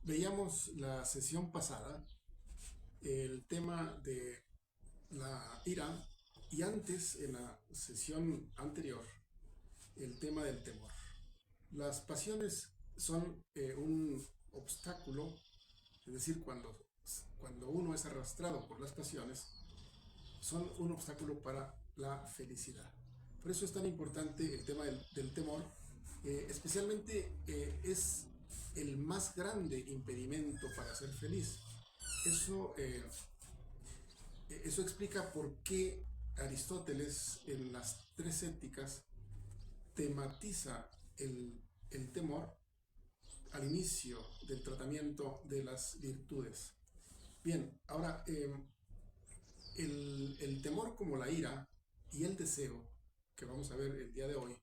Veíamos la sesión pasada el tema de la ira y antes, en la sesión anterior, el tema del temor. Las pasiones son un obstáculo, es decir, cuando uno es arrastrado por las pasiones, son un obstáculo para la felicidad. Por eso es tan importante el tema del temor, especialmente es el más grande impedimento para ser feliz. Eso, eso explica por qué Aristóteles en las tres éticas tematiza el temor al inicio del tratamiento de las virtudes. Bien, ahora el temor como la ira y el deseo que vamos a ver el día de hoy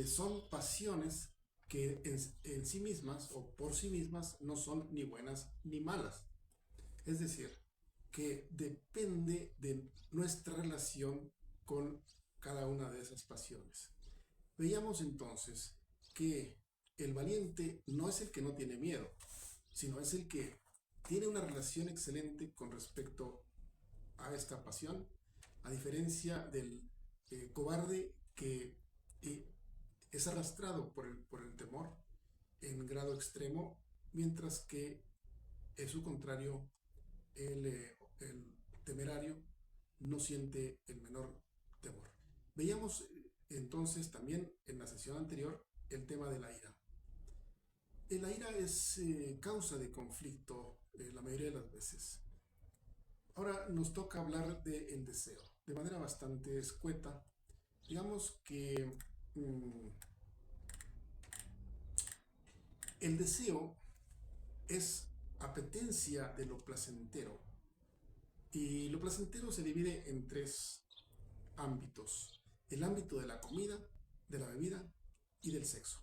son pasiones que en sí mismas o por sí mismas no son ni buenas ni malas. Es decir, que depende de nuestra relación con cada una de esas pasiones. Veíamos entonces que el valiente no es el que no tiene miedo, sino es el que tiene una relación excelente con respecto a esta pasión, a diferencia del cobarde que eh, es arrastrado por el temor en grado extremo, mientras que es su contrario, el temerario no siente el menor temor. Veíamos entonces también en la sesión anterior el tema de la ira. La ira es causa de conflicto la mayoría de las veces. Ahora nos toca hablar del deseo, de manera bastante escueta. Digamos que el deseo es apetencia de lo placentero. Y lo placentero se divide en tres ámbitos. El ámbito de la comida, de la bebida y del sexo.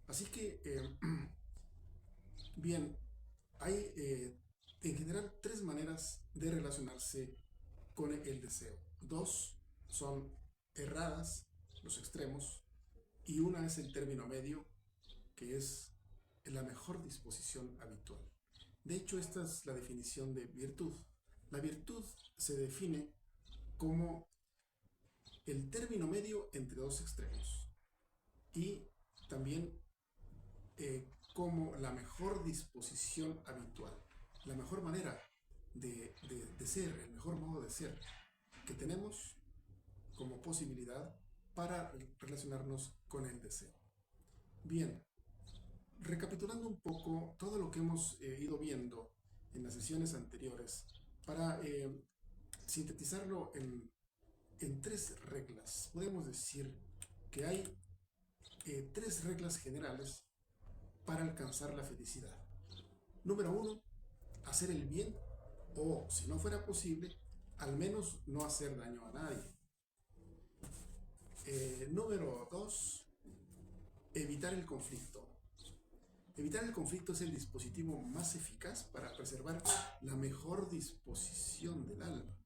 Así que, bien, hay en general tres maneras de relacionarse con el deseo. Dos son erradas, los extremos, y una es el término medio, que es la mejor disposición habitual. De hecho, esta es la definición de virtud. La virtud se define como el término medio entre dos extremos y también como la mejor disposición habitual, la mejor manera de ser, el mejor modo de ser que tenemos como posibilidad para relacionarnos con el deseo. Bien, recapitulando un poco todo lo que hemos ido viendo en las sesiones anteriores, para sintetizarlo en tres reglas, podemos decir que hay tres reglas generales para alcanzar la felicidad. Número uno, hacer el bien o, si no fuera posible, al menos no hacer daño a nadie. Número dos, evitar el conflicto. Evitar el conflicto es el dispositivo más eficaz para preservar la mejor disposición del alma.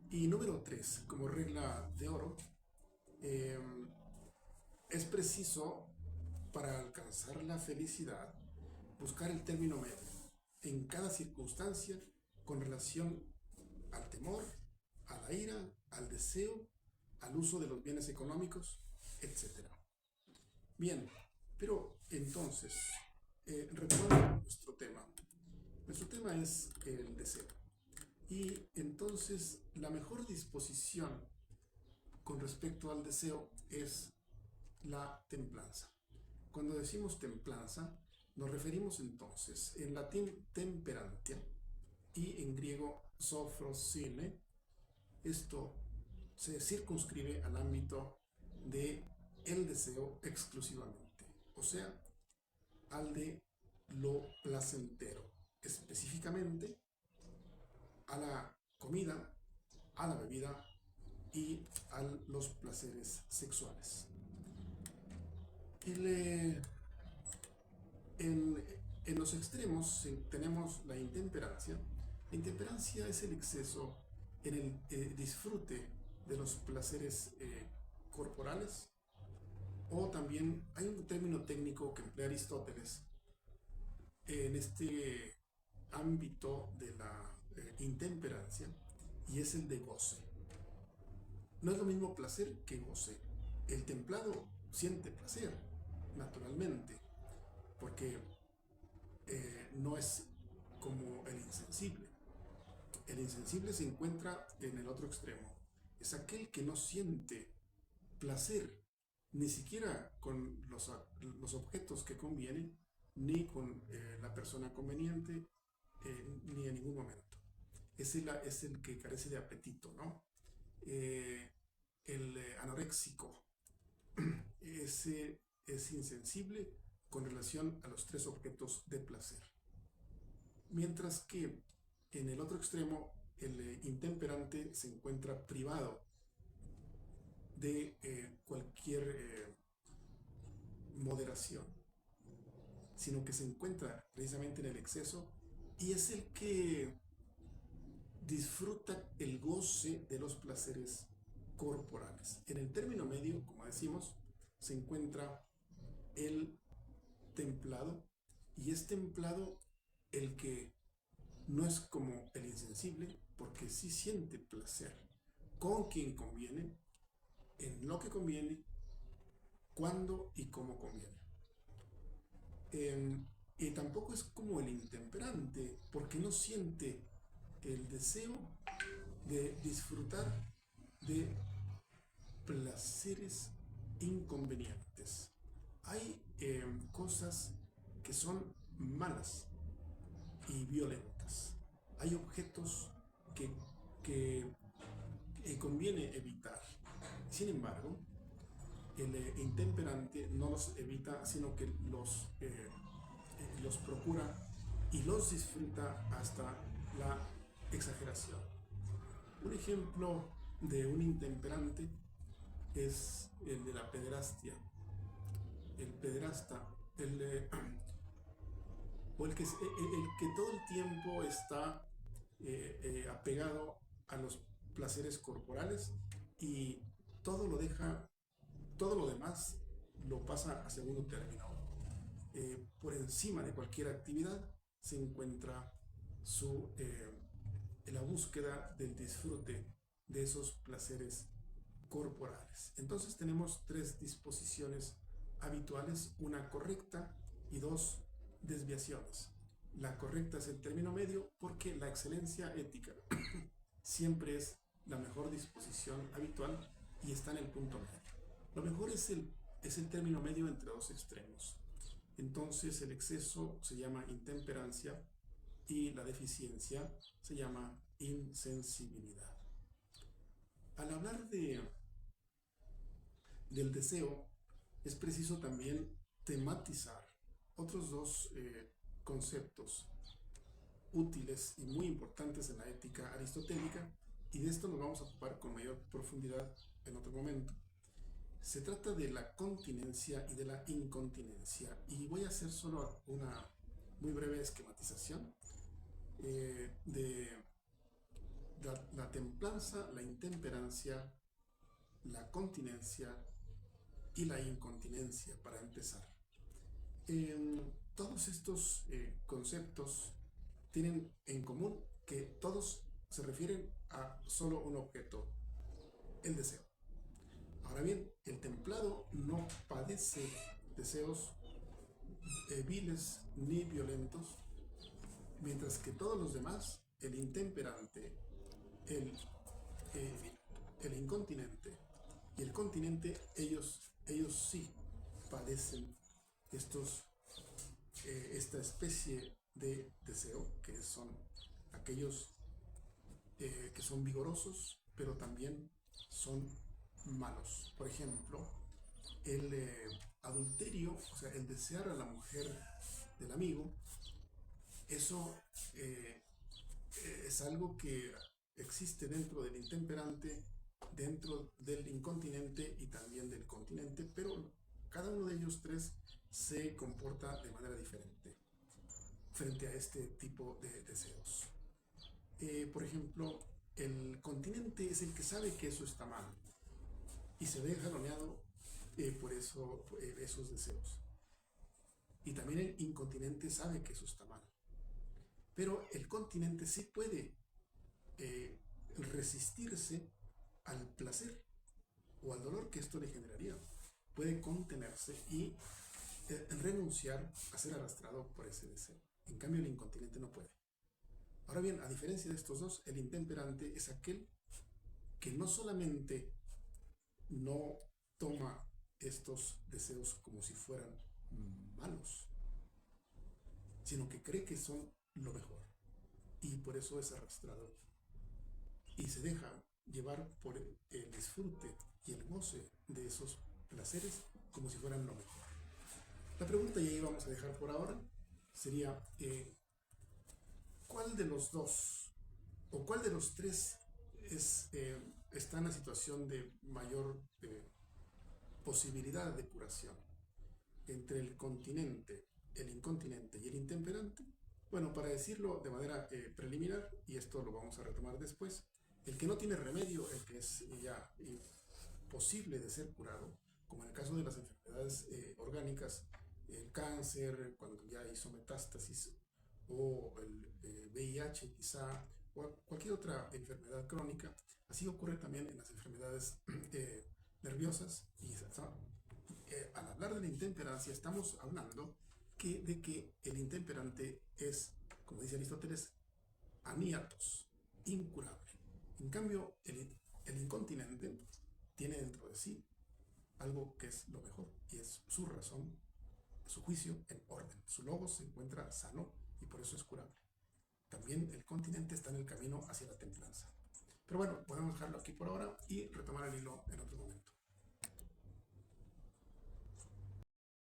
Y número tres, como regla de oro, eh, es preciso, para alcanzar la felicidad, buscar el término medio en cada circunstancia con relación al temor, a la ira, al deseo, al uso de los bienes económicos, etc. Bien, pero entonces, retomando nuestro tema. Nuestro tema es el deseo. Y entonces la mejor disposición con respecto al deseo es la templanza. Cuando decimos templanza, nos referimos entonces en latín temperantia y en griego sophrosine. Esto se circunscribe al ámbito de el deseo exclusivamente, o sea, al de lo placentero, específicamente a la comida, a la bebida y a los placeres sexuales. El, en, en los extremos tenemos la intemperancia. La intemperancia es el exceso en el disfrute de los placeres corporales, o también hay un término técnico que emplea Aristóteles en este ámbito de la intemperancia, y es el de goce. No es lo mismo placer que goce. El templado siente placer, naturalmente, porque no es como el insensible. El insensible se encuentra en el otro extremo. Es aquel que no siente placer, ni siquiera con los objetos que convienen, ni con la persona conveniente, ni en ningún momento. Es el que carece de apetito, ¿no? El anoréxico, ese es insensible con relación a los tres objetos de placer. Mientras que en el otro extremo, el intemperante se encuentra privado de cualquier moderación, sino que se encuentra precisamente en el exceso, y es el que disfruta el goce de los placeres corporales. En el término medio, como decimos, se encuentra el templado, y es templado el que no es como el insensible, porque sí siente placer con quien conviene, en lo que conviene, cuándo y cómo conviene. Y tampoco es como el intemperante, porque no siente el deseo de disfrutar de placeres inconvenientes. Hay cosas que son malas y violentas. Hay objetos que conviene evitar. Sin embargo, el intemperante no los evita, sino que los procura y los disfruta hasta la exageración. Un ejemplo de un intemperante es el de la pederastia. El pederasta, el que todo el tiempo está apegado a los placeres corporales, y todo lo deja, todo lo demás lo pasa a segundo término. Por encima de cualquier actividad se encuentra la búsqueda del disfrute de esos placeres corporales. Entonces tenemos tres disposiciones habituales: una correcta y dos desviaciones. La correcta es el término medio, porque la excelencia ética siempre es la mejor disposición habitual y está en el punto medio. Lo mejor es el término medio entre dos extremos. Entonces el exceso se llama intemperancia y la deficiencia se llama insensibilidad. Al hablar del deseo, es preciso también tematizar otros dos conceptos útiles y muy importantes en la ética aristotélica, y de esto nos vamos a ocupar con mayor profundidad en otro momento. Se trata de la continencia y de la incontinencia, y voy a hacer solo una muy breve esquematización de la templanza, la intemperancia, la continencia y la incontinencia, para empezar. Todos estos conceptos tienen en común que todos se refieren a solo un objeto: el deseo. Ahora bien, el templado no padece deseos viles ni violentos, mientras que todos los demás, el intemperante, el incontinente y el continente, ellos sí padecen esta especie de deseo, que son aquellos que son vigorosos, pero también son malos. Por ejemplo, el adulterio, o sea, el desear a la mujer del amigo, eso es algo que existe dentro del intemperante, dentro del incontinente y también del continente, pero cada uno de ellos tres se comporta de manera diferente frente a este tipo de deseos. Por ejemplo, el continente es el que sabe que eso está mal y se ve jaloneado por esos deseos. Y también el incontinente sabe que eso está mal. Pero el continente sí puede resistirse al placer o al dolor que esto le generaría. Puede contenerse y renunciar a ser arrastrado por ese deseo. En cambio, el incontinente no puede. Ahora bien, a diferencia de estos dos, el intemperante es aquel que no solamente no toma estos deseos como si fueran malos, sino que cree que son lo mejor y por eso es arrastrado y se deja llevar por el disfrute y el goce de esos placeres como si fueran lo mejor. La pregunta, y ahí vamos a dejar por ahora, sería ¿cuál de los dos o cuál de los tres está en la situación de mayor posibilidad de curación? Entre el continente, el incontinente y el intemperante. Bueno, para decirlo de manera preliminar, y esto lo vamos a retomar después, el que no tiene remedio, el que es ya posible de ser curado, como en el caso de las enfermedades orgánicas, el cáncer, cuando ya hizo metástasis, o el VIH quizá, o cualquier otra enfermedad crónica. Así ocurre también en las enfermedades nerviosas. Y al hablar de la intemperancia estamos hablando de que el intemperante es, como dice Aristóteles, aniatos, incurable. En cambio, el incontinente tiene dentro de sí algo que es lo mejor, y es su razón, su juicio en orden. Su logos se encuentra sano y por eso es curable. También el continente está en el camino hacia la templanza. Pero bueno, podemos dejarlo aquí por ahora y retomar el hilo en otro momento.